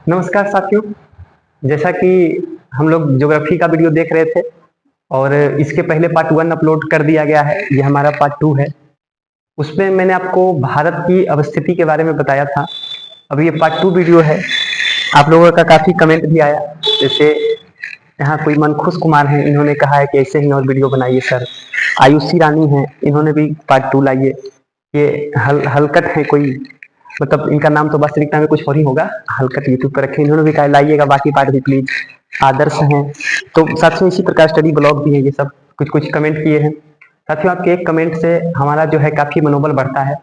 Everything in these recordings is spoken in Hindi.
नमस्कार साथियों। जैसा कि हम लोग ज्योग्राफी का वीडियो देख रहे थे और इसके पहले पार्ट 1 अपलोड कर दिया गया है। ये हमारा पार्ट 2 है। उसमें मैंने आपको भारत की अवस्थिति के बारे में बताया था। अब ये पार्ट 2 वीडियो है। आप लोगों का काफी कमेंट भी आया। जैसे यहाँ कोई मनखुश कुमार है, इन्होंने कहा है कि ऐसे ही और वीडियो बनाइए सर। आयुषी रानी है, इन्होंने भी पार्ट 2 लाइए। ये हलकट है कोई, मतलब इनका नाम तो वास्तविकता में कुछ और ही होगा। हलकट यूट्यूब पर रखे, इन्होंने भी कहा लाइएगा बाकी पार्ट भी प्लीज। आदर्श हैं, तो साथियों इसी प्रकार स्टडी ब्लॉग भी है। ये सब कुछ कुछ कमेंट किए हैं साथियों। आपके एक कमेंट से हमारा जो है काफी मनोबल बढ़ता है।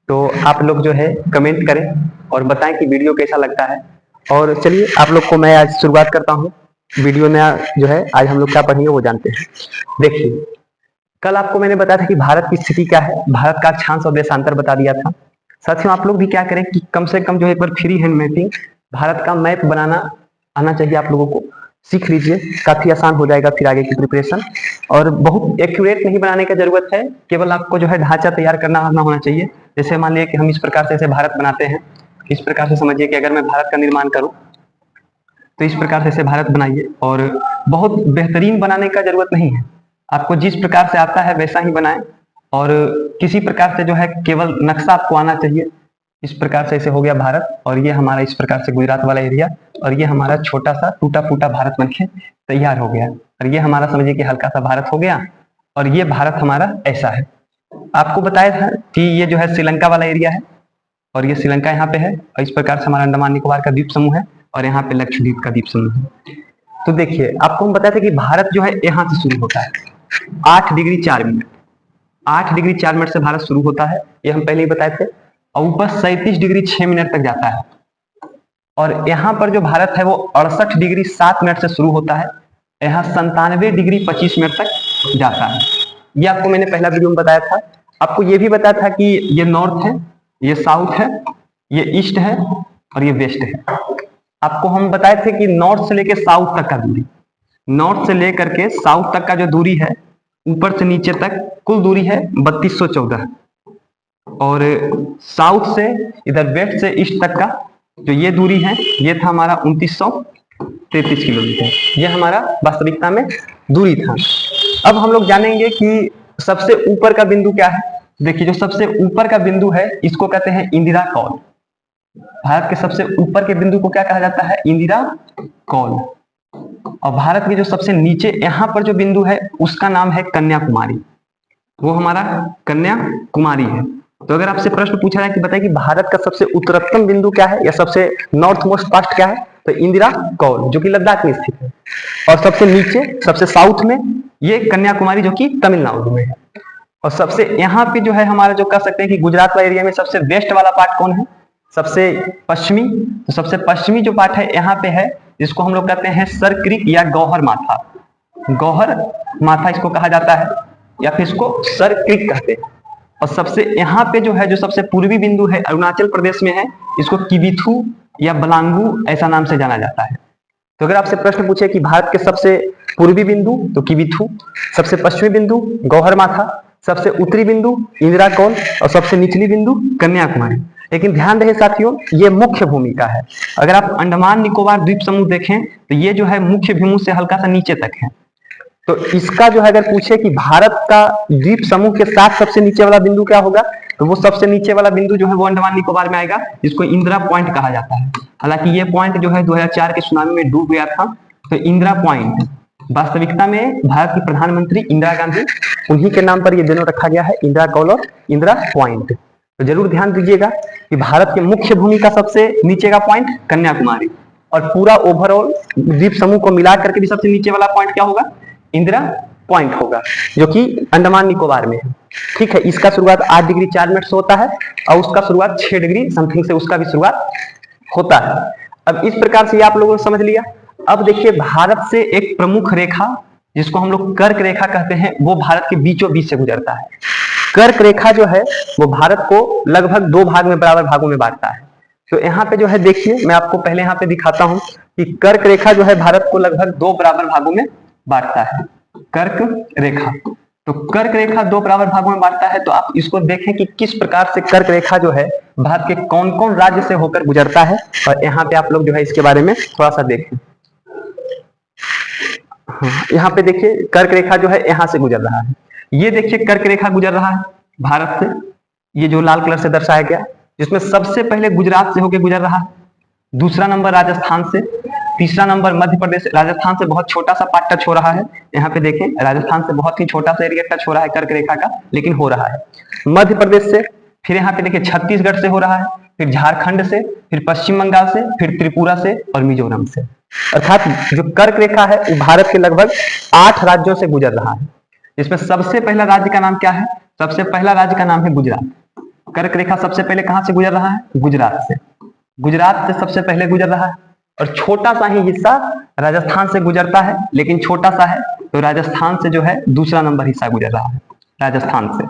तो आप लोग जो है कमेंट करें और बताएं कि वीडियो कैसा लगता है। और चलिए आप लोग को मैं आज शुरुआत करता हूँ। वीडियो में जो है आज हम लोग क्या पढ़ेंगे वो जानते हैं। देखिए, कल आपको मैंने बताया था कि भारत की स्थिति क्या है, भारत का अक्षांश और देशांतर बता दिया था। साथियों आप लोग भी क्या करें कि कम से कम जो है एक बार फ्री हैंड मैपिंग भारत का मैप बनाना आना चाहिए। आप लोगों को सीख लीजिए, काफी आसान हो जाएगा फिर आगे की प्रिपरेशन। और बहुत एक्यूरेट नहीं बनाने की जरूरत है, केवल आपको जो है ढांचा तैयार करना आना होना चाहिए। जैसे मान लिया कि हम इस प्रकार से ऐसे भारत बनाते हैं, इस प्रकार से समझिए कि अगर मैं भारत का निर्माण करूं तो इस प्रकार से ऐसे भारत बनाइए। और बहुत बेहतरीन बनाने का जरूरत नहीं है, आपको जिस प्रकार से आता है वैसा ही बनाएं। और किसी प्रकार से जो है केवल नक्शा आपको आना चाहिए। इस प्रकार से ऐसे हो गया भारत, और ये हमारा इस प्रकार से गुजरात वाला एरिया, और ये हमारा छोटा सा टूटा फूटा भारत बनके तैयार हो गया। और ये हमारा समझिए कि हल्का सा भारत हो गया, और ये भारत हमारा ऐसा है। आपको बताया था कि ये जो है श्रीलंका वाला एरिया है, और ये श्रीलंका यहाँ पे है। और इस प्रकार से हमारा अंडमान निकोबार का द्वीप समूह है, और यहाँ पे लक्षद्वीप का द्वीप समूह है। तो देखिए, आपको हम बताए थे कि भारत जो है यहाँ से शुरू होता है 8 डिग्री 4 मिनट। 8 डिग्री 4 मिनट से भारत शुरू होता है, ये हम पहले ही बताए थे। और ऊपर 37 डिग्री 6 मिनट तक जाता है। और यहाँ पर जो भारत है वो 68 डिग्री 7 मिनट से शुरू होता है, यहाँ 97 डिग्री 25 मिनट तक जाता है। ये आपको मैंने पहला वीडियो में बताया था। आपको ये भी बताया था कि ये नॉर्थ है, ये साउथ है, ये ईस्ट है, और ये वेस्ट है। आपको हम बताए थे कि नॉर्थ से लेकर साउथ तक का दूरी, नॉर्थ से लेकर के साउथ तक का जो दूरी है, ऊपर से नीचे तक कुल दूरी है 3214। और साउथ से इधर वेस्ट से ईस्ट तक का जो ये दूरी है, ये था हमारा 2933 किलोमीटर। ये हमारा वास्तविकता में दूरी था। अब हम लोग जानेंगे कि सबसे ऊपर का बिंदु क्या है। देखिए, जो सबसे ऊपर का बिंदु है इसको कहते हैं इंदिरा कौल। भारत के सबसे ऊपर के बिंदु को क्या कहा जाता है? इंदिरा कौल। और भारत के जो सबसे नीचे यहाँ पर जो बिंदु है उसका नाम है कन्याकुमारी। वो हमारा कन्याकुमारी है। तो अगर आपसे प्रश्न पूछा जाए कि बताइए कि भारत का सबसे उत्तरतम बिंदु क्या है या सबसे नॉर्थ मोस्ट पास्ट क्या है, तो इंदिरा कौल जो कि लद्दाख में स्थित है। और सबसे नीचे सबसे साउथ में ये कन्याकुमारी जो कि तमिलनाडु में है। और सबसे यहाँ पे जो है हमारा जो कह सकते हैं कि गुजरात वाला एरिया में सबसे वेस्ट वाला पार्ट कौन है? सबसे पश्चिमी। तो सबसे पश्चिमी जो पार्ट है यहाँ पे है, जिसको हम लोग कहते हैं सर क्रिक या गौहर माथा। गौहर माथा इसको कहा जाता है, या फिर इसको सर क्रिक कहते हैं। और सबसे यहाँ पे जो है जो सबसे पूर्वी बिंदु है अरुणाचल प्रदेश में है, इसको किबिथु या बलांगू ऐसा नाम से जाना जाता है। तो अगर आपसे प्रश्न पूछे कि भारत के सबसे पूर्वी बिंदु तो किबिथु, सबसे पश्चिमी बिंदु गौहर माथा, सबसे उत्तरी बिंदु इंदिरा कौल, और सबसे निचली बिंदु कन्याकुमारी। लेकिन ध्यान रहे साथियों, ये मुख्य भूमि का है। अगर आप अंडमान निकोबार द्वीप समूह देखें तो ये जो है मुख्य भूमि से हल्का सा नीचे तक है। तो इसका जो है अगर पूछे कि भारत का द्वीप समूह के साथ सबसे नीचे वाला बिंदु क्या होगा, तो वो सबसे नीचे वाला बिंदु जो है वो अंडमान निकोबार में आएगा, जिसको इंदिरा पॉइंट कहा जाता है। हालांकि ये पॉइंट जो है 2004 के सुनामी में डूब गया था। तो इंदिरा पॉइंट वास्तविकता में भारत की प्रधानमंत्री इंदिरा गांधी, उन्हीं के नाम पर ये दोनों रखा गया है, इंदिरा कौल और इंदिरा पॉइंट। तो जरूर ध्यान दीजिएगा कि भारत के मुख्य भूमि का सबसे नीचे का पॉइंट कन्याकुमारी, और पूरा ओवरऑल द्वीप समूह को मिला करके भी सबसे नीचे वाला पॉइंट क्या होगा? इंदिरा पॉइंट होगा, जो कि अंडमान निकोबार में है। ठीक है, इसका शुरुआत 8 डिग्री 4 मिनट से होता है, और उसका शुरुआत 6 डिग्री समथिंग से उसका भी शुरुआत होता है। अब इस प्रकार से आप लोगों ने समझ लिया। अब देखिए, भारत से एक प्रमुख रेखा जिसको हम लोग कर्क रेखा कहते हैं, वो भारत के बीचों बीच से गुजरता है। कर्क रेखा जो है वो भारत को लगभग 2 भाग में, बराबर भागों में बांटता है। तो यहाँ पे जो है देखिए, मैं आपको पहले यहाँ पे दिखाता हूं कि कर्क रेखा जो है भारत को लगभग 2 बराबर भागों में बांटता है। कर्क रेखा तो कर्क रेखा दो बराबर भागों में बांटता है। तो आप इसको देखें कि किस प्रकार से कर्क रेखा जो है भारत के कौन कौन राज्य से होकर गुजरता है, और यहाँ पे आप लोग जो है इसके बारे में थोड़ा सा देखें। हाँ, यहाँ पे देखिए कर्क रेखा जो है यहाँ से गुजर रहा है। ये देखिए कर्क रेखा गुजर रहा है भारत से, ये जो लाल कलर से दर्शाया गया, जिसमें सबसे पहले गुजरात से होकर गुजर रहा है, दूसरा नंबर राजस्थान से, तीसरा नंबर मध्य प्रदेश। राजस्थान से बहुत छोटा सा पार्ट टच हो रहा है, यहाँ पे देखें राजस्थान से बहुत ही छोटा सा एरिया टच हो रहा है कर्क रेखा का, लेकिन हो रहा है। मध्य प्रदेश से, फिर यहाँ पे देखिए छत्तीसगढ़ से हो रहा है, फिर झारखंड से, फिर पश्चिम बंगाल से, फिर त्रिपुरा से और मिजोरम से। अर्थात जो कर्क रेखा है वो भारत के लगभग 8 राज्यों से गुजर रहा है। इसमें सबसे पहला राज्य का नाम क्या है? सबसे पहला राज्य का नाम है गुजरात। कर्क रेखा सबसे पहले कहां से गुजर रहा है? गुजरात से। गुजरात से सबसे पहले गुजर रहा है, और छोटा सा ही हिस्सा राजस्थान से गुजरता है, लेकिन छोटा सा है, तो राजस्थान से जो है दूसरा नंबर हिस्सा गुजर रहा है राजस्थान से।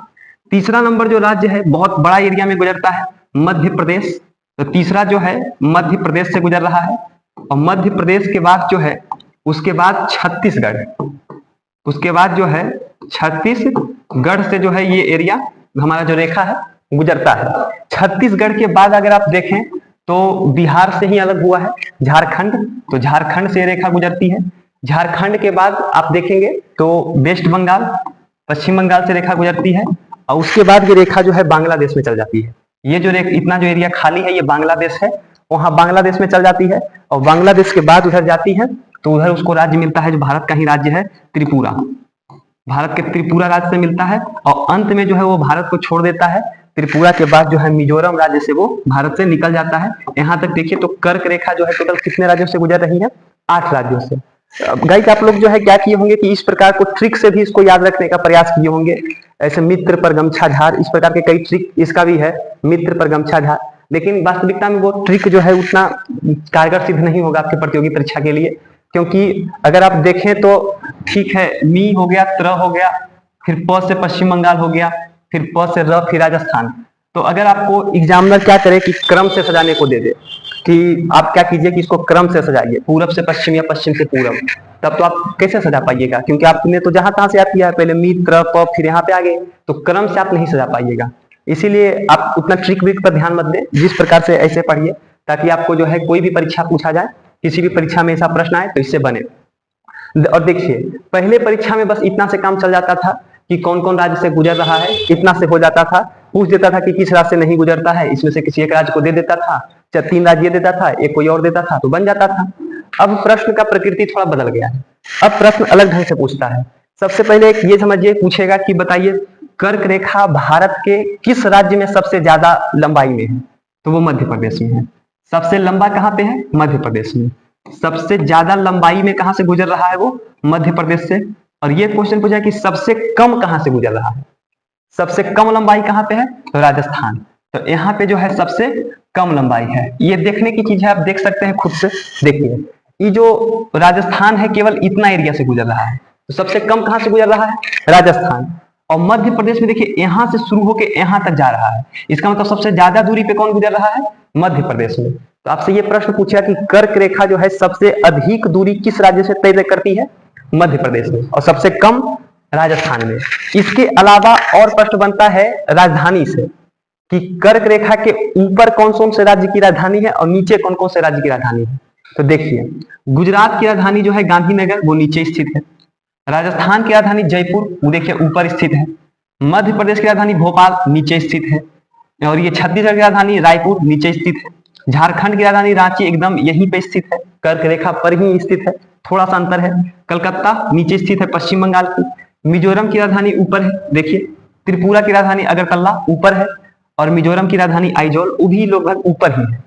तीसरा नंबर जो राज्य है बहुत बड़ा एरिया में गुजरता है, मध्य प्रदेश। तो तीसरा जो है मध्य प्रदेश से गुजर रहा है, और मध्य प्रदेश के बाद जो है उसके बाद छत्तीसगढ़, उसके बाद जो है छत्तीसगढ़ से जो है ये एरिया हमारा जो रेखा है गुजरता है। छत्तीसगढ़ के बाद अगर आप देखें तो बिहार से ही अलग हुआ है झारखंड, तो झारखंड से रेखा गुजरती है। झारखंड के बाद आप देखेंगे तो वेस्ट बंगाल, पश्चिम बंगाल से रेखा गुजरती है, और उसके बाद ये रेखा जो है बांग्लादेश में चल जाती है। ये जो इतना जो एरिया खाली है ये बांग्लादेश है, वहां बांग्लादेश में चल जाती है, और बांग्लादेश के बाद उधर जाती है, तो उधर उसको राज्य मिलता है जो भारत का ही राज्य है, त्रिपुरा। भारत के त्रिपुरा राज्य से मिलता है, और अंत में जो है वो भारत को छोड़ देता है। त्रिपुरा के बाद जो है मिजोरम राज्य से वो भारत से निकल जाता है। यहाँ तक देखिए तो कर्क रेखा जो है टोटल कितने राज्यों से गुजर रही है? 8 राज्यों से। गाइस आप लोग जो है क्या किए होंगे कि इस प्रकार को ट्रिक से भी इसको याद रखने का प्रयास किए होंगे। ऐसे मित्र पर गमछा झार, इस प्रकार के कई ट्रिक इसका भी है, मित्र पर गमछा झार, लेकिन वास्तविकता में वो ट्रिक जो है उतना कारगर सिद्ध नहीं होगा आपके प्रतियोगी परीक्षा के लिए। क्योंकि अगर आप देखें तो ठीक है, मी हो गया, त्र हो गया, फिर प से पश्चिम बंगाल हो गया, फिर प से र, फिर राजस्थान। तो अगर आपको एग्जामिनर क्या करे कि क्रम से सजाने को दे दे, कि आप क्या कीजिए कि इसको क्रम से सजाइए, पूरब से पश्चिम या पश्चिम से पूरब, तब तो आप कैसे सजा पाइएगा? क्योंकि आपने तो जहां तहां से याद किया है, पहले मी त्र प, फिर यहाँ पे आ गए, तो क्रम से आप नहीं सजा पाइएगा। इसीलिए आप उतना ट्रिक विक पर ध्यान मत दें, जिस प्रकार से ऐसे पढ़िए ताकि आपको जो है कोई भी परीक्षा पूछा जाए, किसी भी परीक्षा में ऐसा प्रश्न आए तो इससे बने। और देखिए पहले परीक्षा में बस इतना से काम चल जाता था कि कौन कौन राज्य से गुजर रहा है, इतना से हो जाता था। पूछ देता था कि किस राज्य से नहीं गुजरता है, इसमें से किसी एक राज्य को दे देता था, चाहे 3 राज्य देता था, एक कोई और देता था, तो बन जाता था। अब प्रश्न का प्रकृति थोड़ा बदल गया है, अब प्रश्न अलग ढंग से पूछता है। सबसे पहले ये समझिए, पूछेगा कि बताइए कर्क रेखा भारत के किस राज्य में सबसे ज्यादा लंबाई में है? तो वो मध्य प्रदेश में है। सबसे लंबा कहाँ पे है? मध्य प्रदेश में। सबसे ज्यादा लंबाई में कहां से गुजर रहा है? वो मध्य प्रदेश से। और ये क्वेश्चन पूछा कि सबसे कम कहां से गुजर रहा है? सबसे कम लंबाई कहां पे है? तो राजस्थान। तो यहाँ पे जो है सबसे कम लंबाई है। ये देखने की चीज है, आप देख सकते हैं खुद से। देखिए ये जो राजस्थान है केवल इतना एरिया से गुजर रहा है, तो सबसे कम कहां से गुजर रहा है? राजस्थान। और मध्य प्रदेश में देखिए यहां से शुरू होकर यहां तक जा रहा है, इसका मतलब सबसे ज्यादा दूरी पे कौन गुजर रहा है? मध्य प्रदेश में। तो आपसे ये प्रश्न पूछा कि कर्क रेखा जो है सबसे अधिक दूरी किस राज्य से तय करती है? मध्य प्रदेश में, और सबसे कम राजस्थान में। इसके अलावा और प्रश्न बनता है राजधानी से, कि कर्क रेखा के ऊपर कौन कौन से राज्य की राजधानी है और नीचे कौन कौन से राज्य की राजधानी है। तो देखिए गुजरात की राजधानी जो है गांधीनगर, वो नीचे स्थित है। राजस्थान की राजधानी जयपुर, वो देखिए ऊपर स्थित है। मध्य प्रदेश की राजधानी भोपाल नीचे स्थित है, और ये छत्तीसगढ़ की राजधानी रायपुर नीचे स्थित है। झारखंड की राजधानी रांची एकदम यहीं पे स्थित है, कर्क रेखा पर ही स्थित है, थोड़ा सा अंतर है। कलकत्ता नीचे स्थित है पश्चिम बंगाल की। मिजोरम की राजधानी ऊपर है, देखिए। त्रिपुरा की राजधानी अगरतला ऊपर है, और मिजोरम की राजधानी आइजोल, वो भी लगभग ऊपर ही है।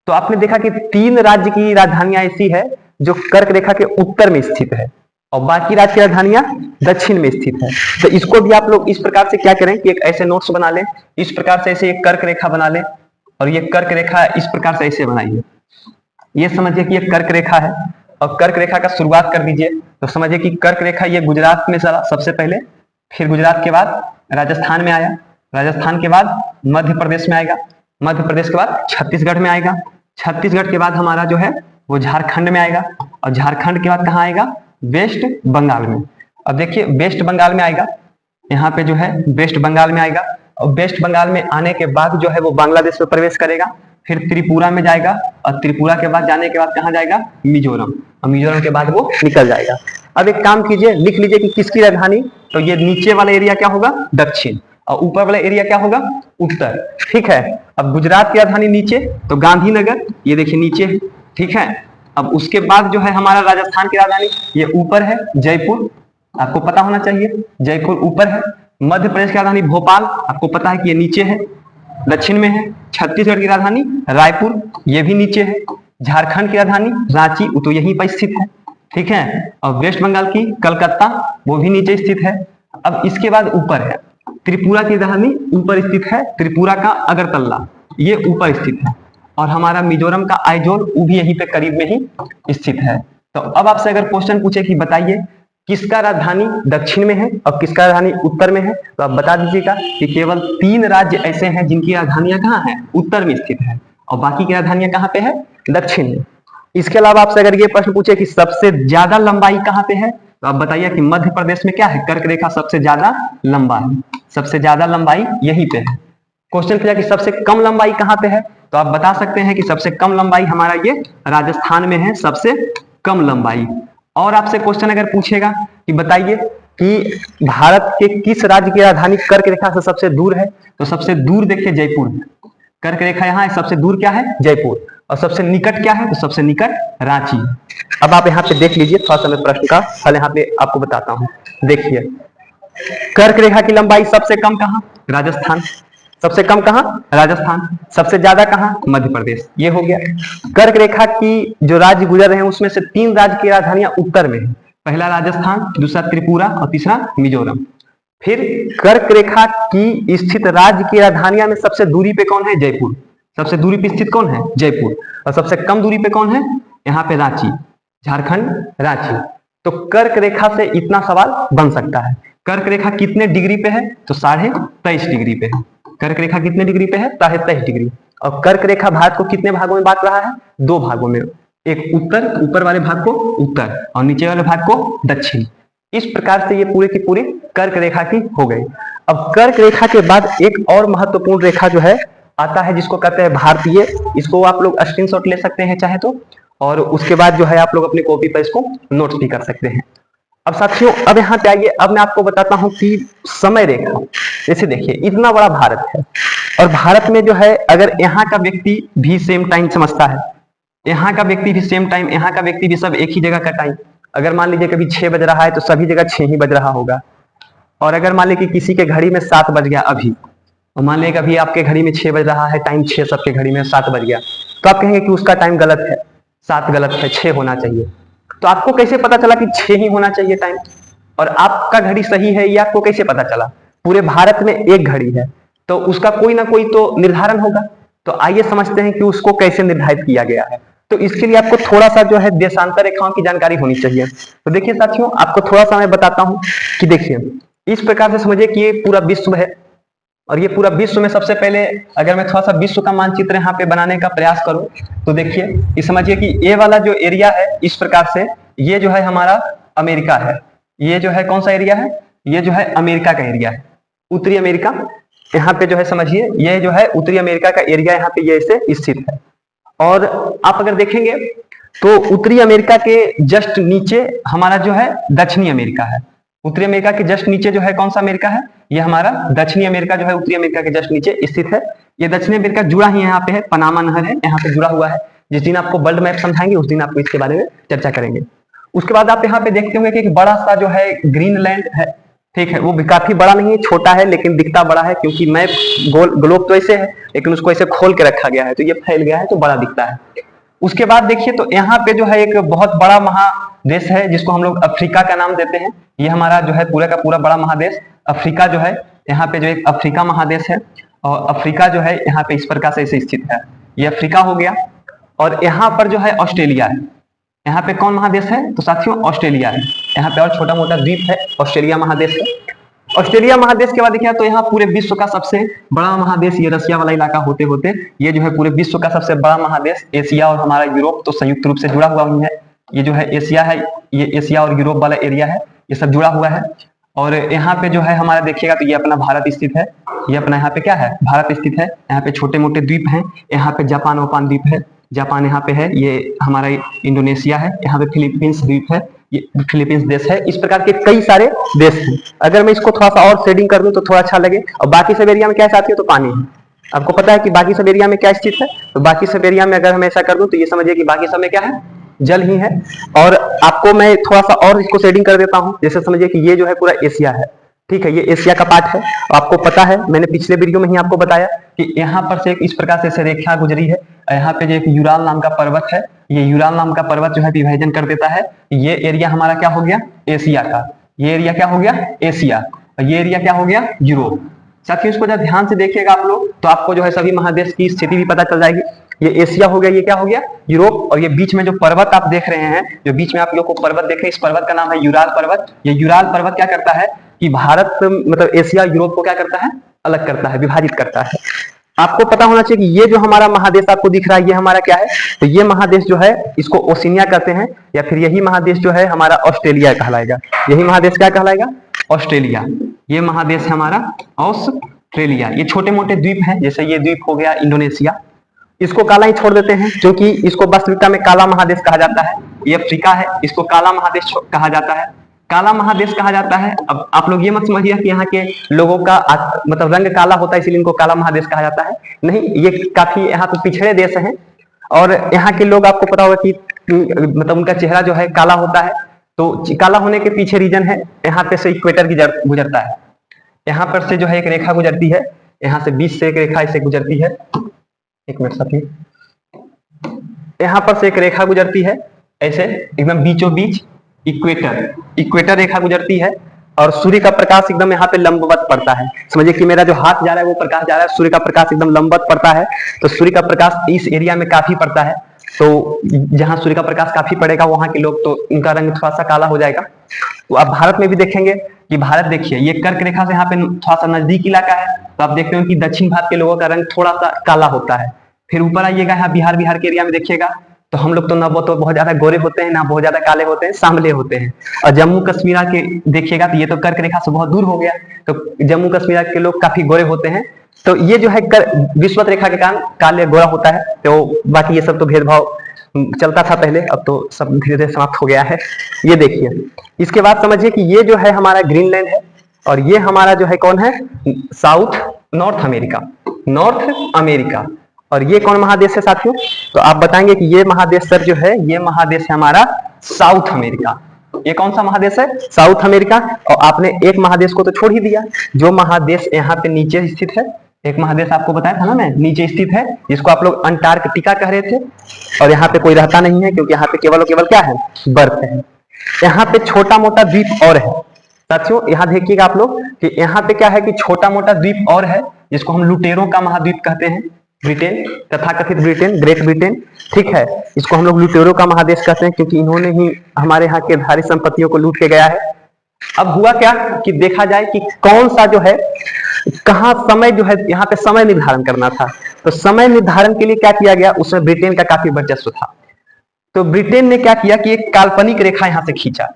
तो आपने देखा कि 3 राज्य की राजधानियां ऐसी है जो कर्क रेखा के उत्तर में स्थित है, और बाकी राज्य की राजधानियां दक्षिण में स्थित है। तो इसको भी आप लोग इस प्रकार से क्या करें कि एक ऐसे नोट्स बना लें, इस प्रकार से ऐसे एक कर्क रेखा बना लें, और ये कर्क रेखा इस प्रकार से ऐसे बनाइए। ये समझिए कि ये कर्क रेखा है, और कर्क रेखा का शुरुआत कर दीजिए। तो समझिए कि कर्क रेखा ये गुजरात में चला सबसे पहले, फिर गुजरात के बाद राजस्थान में आया, राजस्थान के बाद मध्य प्रदेश में आएगा, मध्य प्रदेश के बाद छत्तीसगढ़ में आएगा, छत्तीसगढ़ के बाद हमारा जो है वो झारखंड में आएगा, और झारखंड के बाद कहाँ आएगा? वेस्ट बंगाल में। अब देखिए वेस्ट बंगाल में आएगा, यहाँ पे जो है वेस्ट बंगाल में आएगा, और वेस्ट बंगाल में आने के बाद जो है वो बांग्लादेश में प्रवेश करेगा, फिर त्रिपुरा में जाएगा, और त्रिपुरा के बाद जाने के बाद कहाँ जाएगा, मिजोरम, और मिजोरम के बाद वो निकल जाएगा। अब एक काम कीजिए, लिख लीजिए कि किसकी राजधानी, तो ये नीचे वाला एरिया क्या होगा, दक्षिण, और ऊपर वाला एरिया क्या होगा, उत्तर। ठीक है, अब गुजरात की राजधानी नीचे, तो गांधीनगर, ये देखिए नीचे है। ठीक है, अब उसके बाद जो है हमारा राजस्थान की राजधानी, ये ऊपर है, जयपुर, आपको पता होना चाहिए, जयपुर ऊपर है। मध्य प्रदेश की राजधानी भोपाल, आपको पता है कि ये नीचे है, दक्षिण में है। छत्तीसगढ़ की राजधानी रायपुर, ये भी नीचे है। झारखंड की राजधानी रांची, वो तो यहीं पर स्थित है। ठीक है, और वेस्ट बंगाल की कलकत्ता, वो भी नीचे स्थित है। अब इसके बाद ऊपर है त्रिपुरा की राजधानी, ऊपर स्थित है त्रिपुरा का अगरतला, ये ऊपर स्थित है। और हमारा मिजोरम का आइजोल, वो भी यहीं पे करीब में ही स्थित है। तो अब आपसे अगर क्वेश्चन पूछे कि बताइए किसका राजधानी दक्षिण में है और किसका राजधानी उत्तर में है, तो आप बता दीजिएगा कि केवल 3 राज्य ऐसे हैं जिनकी राजधानियां कहाँ हैं, उत्तर में स्थित है, और बाकी की राजधानियां कहाँ पे है, दक्षिण में। इसके अलावा आपसे अगर ये प्रश्न पूछे कि सबसे ज्यादा लंबाई कहाँ पे है, तो आप बताइए कि मध्य प्रदेश में क्या है, कर्क रेखा सबसे ज्यादा लंबा है, सबसे ज्यादा लंबाई यहीं पे है। क्वेश्चन किया कि सबसे कम लंबाई कहाँ पे है, तो आप बता सकते हैं कि सबसे कम लंबाई हमारा ये राजस्थान में है, सबसे कम लंबाई। और आपसे क्वेश्चन अगर पूछेगा कि बताइए कि भारत के किस राज्य की राजधानी कर्क रेखा से सबसे दूर है, तो सबसे दूर देखिए जयपुर है, कर्क रेखा यहाँ है, सबसे दूर क्या है, जयपुर, और सबसे निकट क्या है, तो सबसे निकट रांची। अब आप यहाँ पे देख लीजिए, थोड़ा सा मैं प्रश्न का हल यहाँ पे आपको बताता हूँ। देखिए, कर्क रेखा की लंबाई सबसे कम कहाँ, राजस्थान, सबसे कम कहाँ, राजस्थान, सबसे ज्यादा कहाँ, मध्य प्रदेश, ये हो गया। कर्क रेखा की जो राज्य गुजर रहे हैं उसमें से 3 राज्य की राजधानियां उत्तर में है, पहला राजस्थान, दूसरा त्रिपुरा और तीसरा मिजोरम। फिर कर्क रेखा की स्थित राज्य की राजधानियां में सबसे दूरी पे कौन है, जयपुर, सबसे दूरी पे स्थित कौन है, जयपुर, और सबसे कम दूरी पे कौन है, यहाँ पे रांची, झारखंड, रांची। तो कर्क रेखा से इतना सवाल बन सकता है। कर्क रेखा कितने डिग्री पे है, तो 23.5 डिग्री पे है। कर्क रेखा कितने डिग्री पे है, 23.5 डिग्री। और कर्क रेखा भारत को कितने भागों में बांट रहा है, 2 भागों में, एक उत्तर, ऊपर वाले भाग को उत्तर, और नीचे वाले भाग को दक्षिण। इस प्रकार से ये पूरे की पूरी कर्क रेखा की हो गई। अब कर्क रेखा के बाद एक और महत्वपूर्ण रेखा जो है आता है, जिसको कहते हैं भारतीय, इसको आप लोग स्क्रीनशॉट ले सकते हैं चाहे तो, और उसके बाद जो है आप लोग अपनी कॉपी पर इसको नोट्स भी कर सकते हैं। अब साथियों, अब यहाँ पे आइए, अब मैं आपको बताता हूँ कि समय रेखा। जैसे देखिए, इतना बड़ा भारत है, और भारत में जो है अगर यहाँ का व्यक्ति भी सेम टाइम समझता है, यहाँ का व्यक्ति भी सेम टाइम, यहाँ का व्यक्ति भी सब एक ही जगह का टाइम, अगर मान लीजिए कभी 6 बज रहा है तो सभी जगह 6 ही बज रहा होगा। और अगर मान लीजिए कि किसी के घड़ी में 7 बज गया अभी, और मान लीजिए अभी आपके घड़ी में 6 बज रहा है, टाइम 6, सबके घड़ी में 7 बज गया, तो आप कहेंगे कि उसका टाइम गलत है, 7 गलत है, 6 होना चाहिए। तो आपको कैसे पता चला कि 6 ही होना चाहिए टाइम, और आपका घड़ी सही है, ये आपको कैसे पता चला? पूरे भारत में एक घड़ी है, तो उसका कोई ना कोई तो निर्धारण होगा। तो आइए समझते हैं कि उसको कैसे निर्धारित किया गया है। तो इसके लिए आपको थोड़ा सा जो है देशांतर रेखाओं की जानकारी होनी चाहिए। तो देखिए साथियों, आपको थोड़ा सा मैं बताता हूं कि देखिए, इस प्रकार से समझिए कि ये पूरा विश्व है, और ये पूरा विश्व में सबसे पहले अगर मैं थोड़ा सा विश्व का मानचित्र यहाँ पे बनाने का प्रयास करूं, तो देखिए, ये समझिए कि ये वाला जो एरिया है, इस प्रकार से ये जो है हमारा अमेरिका है, ये जो है कौन सा एरिया है, ये जो है अमेरिका का एरिया है, उत्तरी अमेरिका। यहाँ पे जो है समझिए, ये जो है उत्तरी अमेरिका का एरिया, यहाँ पे ये ऐसे स्थित है। और आप अगर देखेंगे तो उत्तरी अमेरिका के जस्ट नीचे हमारा जो है दक्षिणी अमेरिका है। उत्तरी अमेरिका के जस्ट नीचे जो है कौन सा अमेरिका है, ये हमारा दक्षिणी अमेरिका जो है उत्तरी अमेरिका के जस्ट नीचे स्थित है। ये दक्षिणी अमेरिका जुड़ा ही यहाँ पे है, पनामा नहर है यहाँ पे जुड़ा हुआ है। जिस दिन आपको वर्ल्ड मैप समझाएंगे उस दिन आपको इसके बारे में चर्चा करेंगे। उसके बाद आप यहाँ पे देखते होंगे कि एक बड़ा सा जो है ग्रीनलैंड है, ठीक है, वो भी काफी बड़ा नहीं है, छोटा है, लेकिन दिखता बड़ा है, क्योंकि मैप ग्लोब तो ऐसे है लेकिन उसको ऐसे खोल के रखा गया है, तो ये फैल गया है तो बड़ा दिखता है। उसके बाद देखिए तो यहाँ पे जो है एक बहुत बड़ा महादेश है जिसको हम लोग अफ्रीका का नाम देते हैं। ये हमारा जो है पूरा का पूरा बड़ा महादेश अफ्रीका जो है, यहाँ पे जो एक अफ्रीका महादेश है, और अफ्रीका जो है यहाँ पे इस प्रकार से ऐसे स्थित है, ये अफ्रीका हो गया। और यहाँ पर जो है ऑस्ट्रेलिया है, यहाँ पे कौन महादेश है, तो साथियों ऑस्ट्रेलिया है। यहाँ पे और छोटा मोटा द्वीप है, ऑस्ट्रेलिया महादेश है। ऑस्ट्रेलिया महादेश के बाद देखिए तो यहाँ पूरे विश्व का सबसे बड़ा महादेश, ये रसिया वाला इलाका होते होते ये जो है पूरे विश्व का सबसे बड़ा महादेश एशिया और हमारा यूरोप तो संयुक्त रूप से जुड़ा हुआ है। ये जो है एशिया है, ये एशिया और यूरोप वाला एरिया है, ये सब जुड़ा हुआ है। और यहाँ पे जो है हमारा देखिएगा तो ये अपना भारत स्थित है, ये अपना यहाँ पे क्या है, भारत स्थित है। यहाँ पे छोटे मोटे द्वीप हैं, यहाँ पे जापान ओपान द्वीप है, जापान यहाँ पे है, ये हमारा इंडोनेशिया है, यहाँ पे फिलीपींस द्वीप है, ये फिलीपींस देश है। इस प्रकार के कई सारे देश हैं। अगर मैं इसको थोड़ा सा और शेडिंग कर दूं तो थोड़ा अच्छा लगे। और बाकी सब एरिया में क्या साथियों, तो पानी है। आपको पता है कि बाकी सब एरिया में क्या स्थित है, तो बाकी सब एरिया में अगर हम ऐसा कर दूं तो ये समझिए कि बाकी सब में क्या है, जल ही है। और आपको मैं थोड़ा सा और इसको शेडिंग कर देता हूं, जैसे समझिए कि ये जो है पूरा एशिया है, ठीक है, ये एशिया का पार्ट है। आपको पता है, मैंने पिछले वीडियो में ही आपको बताया कि यहाँ पर से इस प्रकार से रेखा गुजरी है। यहाँ पे जो एक यूराल नाम का पर्वत है, ये यूराल नाम का पर्वत जो है विभाजन कर देता है। ये एरिया हमारा क्या हो गया, एशिया का। ये एरिया क्या हो गया, एशिया। और ये एरिया क्या हो गया, यूरोप। साथियों इसको जब ध्यान से देखिएगा आप लोग तो आपको जो है सभी महादेश की स्थिति भी पता चल जाएगी। ये एशिया हो गया, ये क्या हो गया, यूरोप। और ये बीच में जो पर्वत आप देख रहे हैं, जो बीच में आप लोग को पर्वत देख रहे हैं, इस पर्वत का नाम है यूराल पर्वत। ये यूराल पर्वत क्या करता है कि भारत मतलब एशिया यूरोप को क्या करता है, अलग करता है, विभाजित करता है। आपको पता होना चाहिए कि ये जो हमारा महादेश आपको दिख रहा है, ये हमारा क्या है, तो ये महादेश जो है इसको ओशिनिया कहते हैं, या फिर यही महादेश जो है हमारा ऑस्ट्रेलिया कहलाएगा। यही महादेश क्या कहलाएगा, ऑस्ट्रेलिया। ये महादेश है हमारा ऑस्ट्रेलिया। ये छोटे मोटे द्वीप हैं, जैसे ये द्वीप हो गया इंडोनेशिया, इसको काला ही छोड़ देते हैं क्योंकि इसको वास्तविकता में काला महादेश कहा जाता है। ये अफ्रीका है, इसको काला महादेश कहा जाता है, काला महादेश कहा जाता है। अब आप लोग ये मत समझिए कि यहाँ के लोगों का मतलब रंग काला होता है इसीलिए इनको काला महादेश कहा जाता है, नहीं, ये काफी यहाँ पे पिछड़े देश हैं। और यहाँ के लोग आपको पता होगा कि मतलब उनका चेहरा जो है काला होता है। तो काला होने के पीछे रीजन है, यहाँ पे से इक्वेटर की गुजरता है, यहाँ पर से जो है एक रेखा गुजरती है, यहाँ से बीच से एक रेखा इसे गुजरती है। एक मिनट साथी, यहाँ पर से एक रेखा गुजरती है ऐसे एकदम बीचों बीच, इक्वेटर रेखा गुजरती है। और सूर्य का प्रकाश एकदम यहाँ पे लंबवत पड़ता है। समझिए कि मेरा जो हाथ जा रहा है वो प्रकाश जा रहा है, सूर्य का प्रकाश एकदम लंबवत पड़ता है। तो सूर्य का प्रकाश इस एरिया में काफी पड़ता है। तो जहां सूर्य का प्रकाश काफी पड़ेगा वहां के लोग तो उनका रंग थोड़ा सा काला हो जाएगा। तो आप भारत में भी देखेंगे कि भारत देखिए ये कर्क रेखा से यहाँ पे थोड़ा सा नजदीक इलाका है, तो आप देखते हो कि दक्षिण भारत के लोगों का रंग थोड़ा सा काला होता है। फिर ऊपर आइएगा यहाँ बिहार के एरिया में देखिएगा तो हम लोग तो ना तो बहुत ज्यादा गोरे होते हैं, ना बहुत ज्यादा काले होते हैं, सांवले होते हैं। और जम्मू कश्मीर के देखिएगा तो ये तो कर्क रेखा से बहुत दूर हो गया, तो जम्मू कश्मीर के लोग काफी गोरे होते हैं। तो ये जो है विषुवत रेखा के कारण काले गोरा होता है। तो बाकी ये सब तो भेदभाव चलता था पहले, अब तो सब धीरे धीरे समाप्त हो गया है। ये देखिए, इसके बाद समझिए कि ये जो है हमारा ग्रीनलैंड है और ये हमारा जो है कौन है, नॉर्थ अमेरिका। और ये कौन महादेश है साथियों, तो आप बताएंगे कि ये महादेश सर जो है, ये महादेश है हमारा साउथ अमेरिका। ये कौन सा महादेश है, साउथ अमेरिका। और आपने एक महादेश को तो छोड़ ही दिया, जो महादेश यहाँ पे नीचे स्थित है, एक महादेश आपको बताया था ना मैं, नीचे स्थित है, जिसको आप लोग अंटार्कटिका कह रहे थे। और यहाँ पे कोई रहता नहीं है क्योंकि यहाँ पे केवल और केवल क्या है, बर्फ है। यहाँ पे छोटा मोटा द्वीप और है साथियों, यहाँ देखिएगा आप लोग कि यहाँ पे क्या है कि छोटा मोटा द्वीप और है, जिसको हम लुटेरों का महाद्वीप कहते हैं। ब्रिटेन, तथाकथित ब्रिटेन, ग्रेट ब्रिटेन, ठीक है, इसको हम लोग लुटेरों का महादेश कहते हैं क्योंकि इन्होंने ही हमारे यहाँ के भारी संपत्तियों को लूट के गया है। अब हुआ क्या कि देखा जाए कि कौन सा जो है, कहाँ समय जो है, यहाँ पे समय निर्धारण करना था। तो समय निर्धारण के लिए क्या किया गया, उसमें ब्रिटेन का काफी वर्चस्व था। तो ब्रिटेन ने क्या किया कि एक काल्पनिक रेखा यहाँ से खींचा,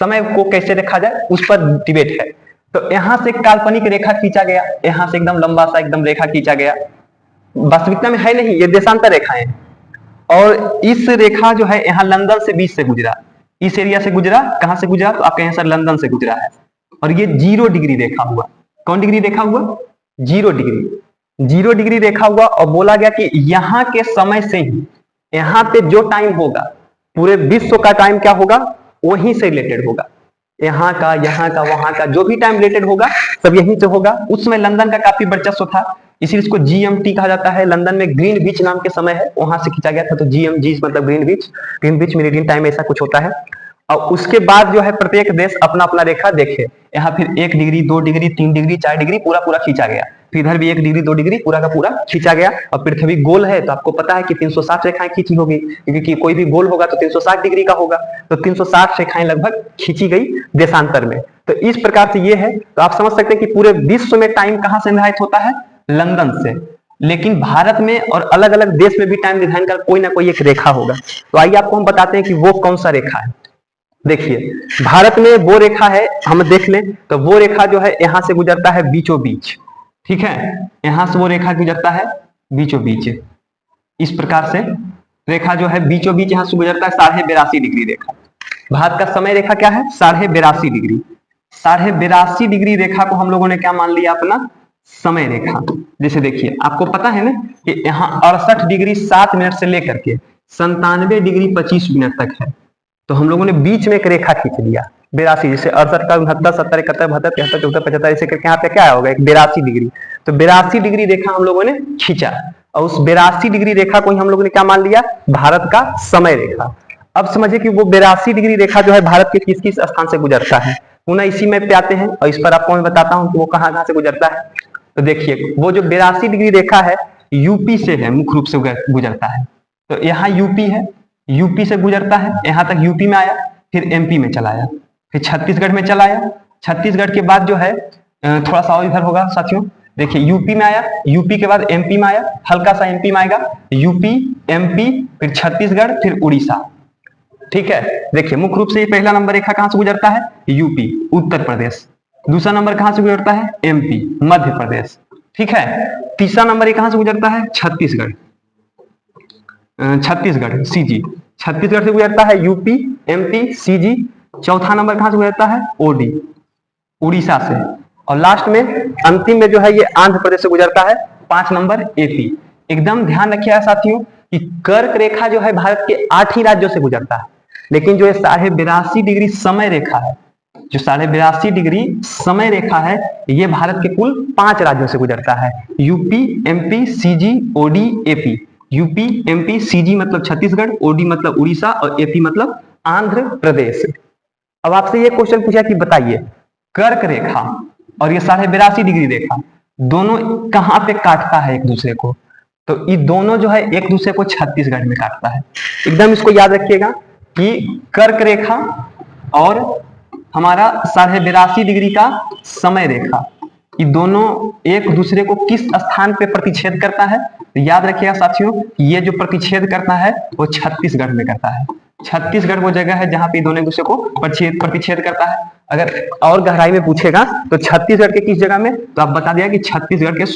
समय को कैसे देखा जाए उस पर डिबेट है। तो यहाँ से काल्पनिक रेखा खींचा गया, यहाँ से एकदम लंबा सा एकदम रेखा खींचा गया, वास्तविकता में है नहीं, ये देशांतर रेखाएं। और इस रेखा जो है यहाँ लंदन से बीच से गुजरा, इस एरिया से गुजरा, कहां से गुजरा, तो आप कहें सर लंदन से गुजरा है। और ये 0 डिग्री रेखा हुआ, कौन डिग्री रेखा हुआ, 0 डिग्री रेखा हुआ। और बोला गया कि यहाँ के समय से ही यहाँ पे जो टाइम होगा, पूरे विश्व का टाइम क्या होगा, वहीं से रिलेटेड होगा। यहाँ का, वहां का जो भी टाइम रिलेटेड होगा सब यहीं से होगा। उस समय लंदन का काफी वर्चस्व था, इसीलिए इसको GMT कहा जाता है। लंदन में ग्रीनविच नाम के समय है, वहां से खींचा गया था। तो GMG मतलब ग्रीनविच मेरिडियन टाइम, ऐसा कुछ होता है। और उसके बाद जो है प्रत्येक देश अपना अपना रेखा देखे, यहाँ फिर 1 डिग्री, 2 डिग्री, 3 डिग्री, 4 डिग्री पूरा खींचा गया। फिर इधर भी 1 डिग्री, 2 डिग्री पूरा का पूरा खींचा गया। और पृथ्वी गोल है तो आपको पता है कि 360 रेखाएं खींची होगी, क्योंकि कोई भी गोल होगा तो 360 डिग्री का होगा। तो 360 रेखाएं लगभग खींची गई देशांतर में। तो इस प्रकार से ये है। तो आप समझ सकते हैं कि पूरे विश्व में टाइम कहां से निर्धारित होता है, लंदन से। लेकिन भारत में और अलग अलग देश में भी टाइम निर्धारण का कोई ना कोई एक रेखा होगा। तो आइए आपको हम बताते हैं कि वो कौन सा रेखा है। देखिए भारत में वो रेखा है, हम देख लें तो वो रेखा जो है यहां से गुजरता है बीचों बीच, ठीक है, यहां से वो रेखा गुजरता है बीचों बीच, इस प्रकार से रेखा जो है बीचों बीच यहां से गुजरता है 82.5 डिग्री रेखा। भारत का समय रेखा क्या है? 82.5 डिग्री। 82.5 डिग्री रेखा को हम लोगों ने क्या मान लिया अपना समय रेखा। जैसे देखिए आपको पता है ना कि यहाँ 68 डिग्री 7 मिनट से लेकर के 97 डिग्री 25 मिनट तक है, तो हम लोगों ने बीच में एक रेखा खींच लिया 82, जैसे 68 का 69 70 71 72 73 74 75 ऐसे करके यहाँ पे क्या होगा एक 82 डिग्री, तो 82 डिग्री रेखा हम लोगों ने खींचा और उस 82 डिग्री रेखा को ही हम लोगों ने क्या मान लिया भारत का समय रेखा। अब समझिए कि वो 82 डिग्री रेखा जो है भारत के किस किस स्थान से गुजरता है, पुनः इसी मैप पे आते हैं और इस पर आपको मैं बताता हूं कि वो कहां कहां से गुजरता है। तो देखिए वो जो 82 डिग्री रेखा है यूपी से है, मुख्य रूप से गुजरता है, तो यहाँ यूपी है, यूपी से गुजरता है, यहां तक यूपी में आया, फिर एमपी में चला आया, फिर छत्तीसगढ़ में चला आया, छत्तीसगढ़ के बाद जो है थोड़ा सा और इधर होगा साथियों, देखिए यूपी में आया, यूपी के बाद एमपी में आया, हल्का सा एमपी में आएगा, यूपी एमपी फिर छत्तीसगढ़ फिर उड़ीसा, ठीक है। देखिए मुख्य रूप से ये पहला नंबर रेखा कहां से गुजरता है यूपी उत्तर प्रदेश, दूसरा नंबर कहां से गुजरता है एमपी मध्य प्रदेश, ठीक है, तीसरा नंबर ये कहां से गुजरता है छत्तीसगढ़, छत्तीसगढ़ सीजी, छत्तीसगढ़ से गुजरता है यूपी एमपी सीजी, चौथा नंबर कहां से गुजरता है ओडी उड़ीसा से, और लास्ट में अंतिम में जो है ये आंध्र प्रदेश से गुजरता है 5 नंबर एपी। एकदम ध्यान रखिएगा साथियों कि कर्क रेखा जो है भारत के 8 ही राज्यों से गुजरता है, लेकिन जो ये 82.5 डिग्री समय रेखा है, जो 82.5 डिग्री समय रेखा है ये भारत के कुल 5 राज्यों से गुजरता है, UP MP CG OD AP. UP MP CG मतलब छत्तीसगढ़, ओडी मतलब उड़ीसा और एपी मतलब आंध्र प्रदेश। अब आपसे ये क्वेश्चन पूछा कि बताइए कर्क रेखा और ये 82.5 डिग्री रेखा दोनों कहां पे काटता है एक दूसरे को, तो ये दोनों जो है एक दूसरे को छत्तीसगढ़ में काटता है। एकदम इसको याद रखिएगा कि कर्क रेखा और हमारा 82.5 डिग्री का समय रेखा ये दोनों एक दूसरे को किस स्थान पे प्रतिच्छेद करता है, तो याद रखिएगा साथियों ये जो प्रतिच्छेद करता है वो छत्तीसगढ़ में करता है। छत्तीसगढ़ वो जगह है जहां पे दोनों एक दूसरे को प्रतिच्छेद करता है। अगर और गहराई में पूछेगा तो छत्तीसगढ़ के किस जगह में, तो आप बता दिया कि छत्तीसगढ़ के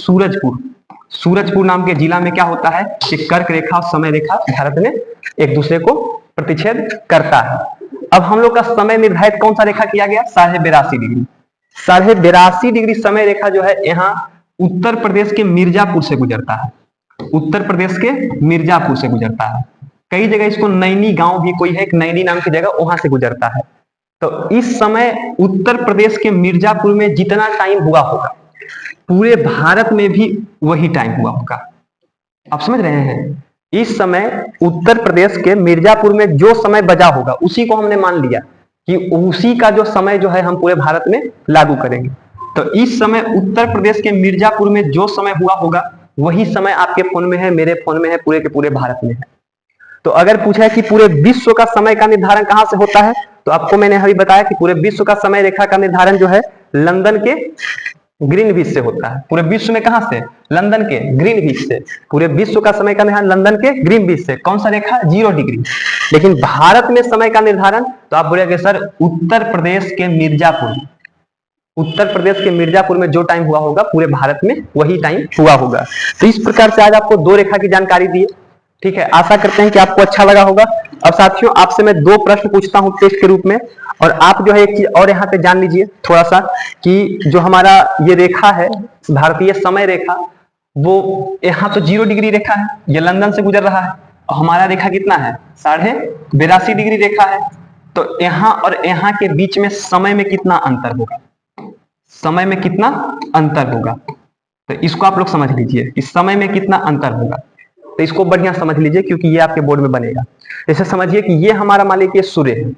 सूरजपुर नाम के जिला में क्या होता है कि कर्क रेखा और समय रेखा भारत में एक दूसरे को प्रतिच्छेद करता है। अब हम लोग का समय निर्धारित कौन सा रेखा किया गया 82.5 डिग्री। 82.5 डिग्री समय रेखा जो है यहाँ उत्तर प्रदेश के मिर्जापुर से गुजरता है, उत्तर प्रदेश के मिर्जापुर से गुजरता है। कई जगह इसको नैनी गांव भी कोई है, एक नैनी नाम की जगह वहां से गुजरता है। तो इस समय उत्तर प्रदेश के मिर्जापुर में जितना टाइम हुआ होगा पूरे भारत में भी वही टाइम हुआ होगा। आप समझ रहे हैं, इस समय उत्तर प्रदेश के मिर्जापुर में जो समय बजा होगा उसी को हमने मान लिया कि उसी का जो समय जो है हम पूरे भारत में लागू करेंगे। तो इस समय उत्तर प्रदेश के मिर्जापुर में जो समय हुआ होगा वही समय आपके फोन में है, मेरे फोन में है, पूरे के पूरे भारत में है। तो अगर पूछा है कि पूरे विश्व का समय का निर्धारण कहां से होता है, तो आपको मैंने अभी बताया कि पूरे विश्व का समय रेखा का निर्धारण जो है लंदन के ग्रीनविच से होता है। पूरे विश्व में कहां से, लंदन के ग्रीनविच से। पूरे विश्व का समय का निर्धारण लंदन के ग्रीनविच से। कौन सा रेखा 0 डिग्री। लेकिन भारत में समय का निर्धारण तो आप बोलेंगे सर उत्तर प्रदेश के मिर्जापुर, उत्तर प्रदेश के मिर्जापुर में जो टाइम हुआ होगा पूरे भारत में वही टाइम हुआ होगा। तो इस प्रकार से आज आपको 2 रेखा की जानकारी दी, ठीक है। आशा करते हैं कि आपको अच्छा लगा होगा। अब साथियों आपसे मैं 2 प्रश्न पूछता हूं टेस्ट के रूप में, और आप जो है एक चीज और यहाँ पे जान लीजिए थोड़ा सा कि जो हमारा ये रेखा है भारतीय समय रेखा, वो यहाँ तो 0 डिग्री रेखा है, ये लंदन से गुजर रहा है, और हमारा रेखा कितना है 82.5 डिग्री रेखा है। तो यहाँ और यहाँ के बीच में समय में कितना अंतर होगा, समय में कितना अंतर होगा, तो इसको आप लोग समझ लीजिए कि समय में कितना अंतर होगा। तो इसको बढ़िया समझ लीजिए क्योंकि ये आपके बोर्ड में बनेगा। जैसे समझिए कि ये हमारा मान लीजिए सूर्य है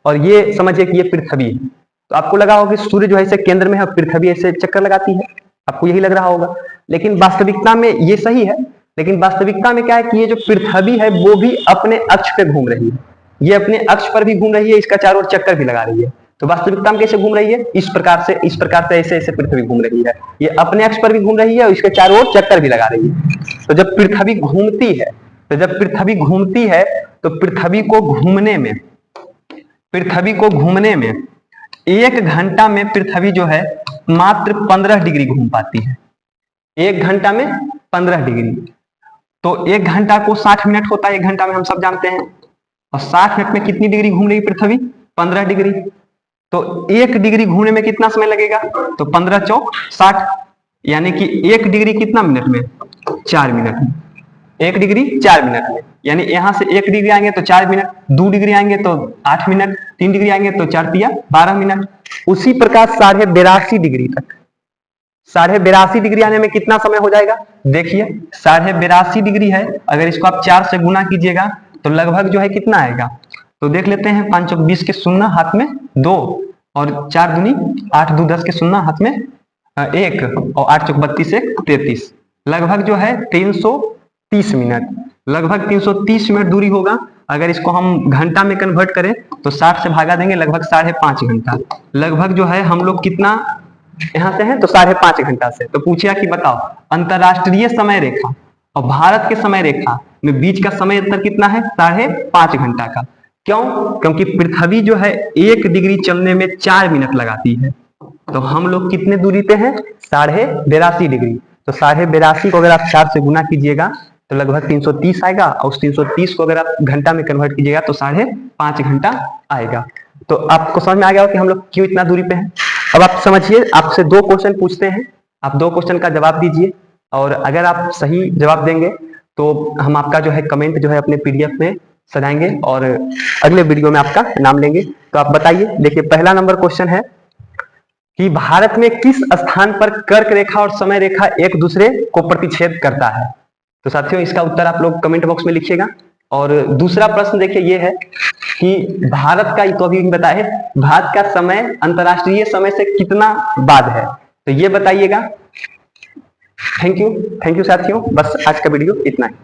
और ये समझिए कि ये पृथ्वी है। तो आपको लगा होगा कि सूर्य जो है इसे केंद्र में है और पृथ्वी ऐसे चक्कर लगाती है, आपको यही लग रहा होगा। लेकिन वास्तविकता में ये सही है, लेकिन वास्तविकता में क्या है कि ये जो पृथ्वी है वो भी अपने अक्ष पे घूम रही है, ये अपने अक्ष पर भी घूम रही है, इसका चारों ओर चक्कर भी लगा रही है। तो वास्तविकता में कैसे घूम रही है, इस प्रकार से ऐसे ऐसे पृथ्वी घूम रही है, ये अपने अक्ष पर भी घूम रही है और इसके चारों ओर चक्कर भी लगा रही है। तो जब पृथ्वी घूमती है तो पृथ्वी को घूमने में पृथ्वी को घूमने में 1 घंटा में पृथ्वी जो है मात्र 15 डिग्री घूम पाती है। 1 घंटा में 15 डिग्री, तो 1 घंटा को 60 मिनट होता है, 1 घंटा में हम सब जानते हैं। और 60 मिनट में कितनी डिग्री घूम रही पृथ्वी? 15 डिग्री। तो 1 डिग्री घूमने में कितना समय लगेगा? तो 15 चौक 60, यानी कि 1 डिग्री कितना मिनट में? 4 मिनट में। 1 डिग्री 4 मिनट में, यानी यहां से 1 डिग्री आएंगे तो 4 मिनट, 2 डिग्री आएंगे तो 8 मिनट, 3 डिग्री आएंगे तो 4 तिया 12 मिनट। उसी प्रकार 82.5 डिग्री तक, 82.5 डिग्री आने में कितना समय हो जाएगा? देखिए 82.5 डिग्री है, अगर इसको आप 4 से गुना कीजिएगा तो लगभग जो है कितना आएगा? तो देख लेते हैं, 5 चौक 20 के शून्य हाथ में 2, और 4 दूनी 8, 2 10 के शून्य हाथ में 1, और 8 चौक 32 1 33, लगभग जो है 330 मिनट, लगभग 330 मिनट दूरी होगा। अगर इसको हम घंटा में कन्वर्ट करें तो 60 से भागा देंगे, लगभग 5.5 घंटा, लगभग जो है हम लोग कितना यहां से है तो 5.5 घंटा से। तो पूछा कि बताओ अंतरराष्ट्रीय समय रेखा और भारत के समय रेखा में बीच का समय अंतर कितना है? 5.5 घंटा का। क्यों? क्योंकि पृथ्वी जो है 1 डिग्री चलने में 4 मिनट लगाती है, तो हम लोग कितने दूरी पे हैं? 82.5 डिग्री। तो 82.5 को अगर आप 4 से गुना कीजिएगा तो लगभग 330 आएगा, और उस 330 को अगर आप घंटा में कन्वर्ट कीजिएगा तो 5.5 घंटा आएगा। तो आपको समझ में आ गया कि हम लोग क्यों इतना दूरी पे हैं। अब आप समझिए, आपसे 2 क्वेश्चन पूछते हैं, आप 2 क्वेश्चन का जवाब दीजिए, और अगर आप सही जवाब देंगे तो हम आपका जो है कमेंट जो है अपने पीडीएफ में सजाएंगे और अगले वीडियो में आपका नाम लेंगे। तो आप बताइए, देखिए पहला नंबर क्वेश्चन है कि भारत में किस स्थान पर कर्क रेखा और समय रेखा एक दूसरे को प्रतिच्छेद करता है? तो साथियों इसका उत्तर आप लोग कमेंट बॉक्स में लिखिएगा। और दूसरा प्रश्न देखिए ये है कि भारत का, तो अभी बताए, भारत का समय अंतरराष्ट्रीय समय से कितना बाद है? तो ये बताइएगा। थैंक यू साथियों, बस आज का वीडियो इतना ही।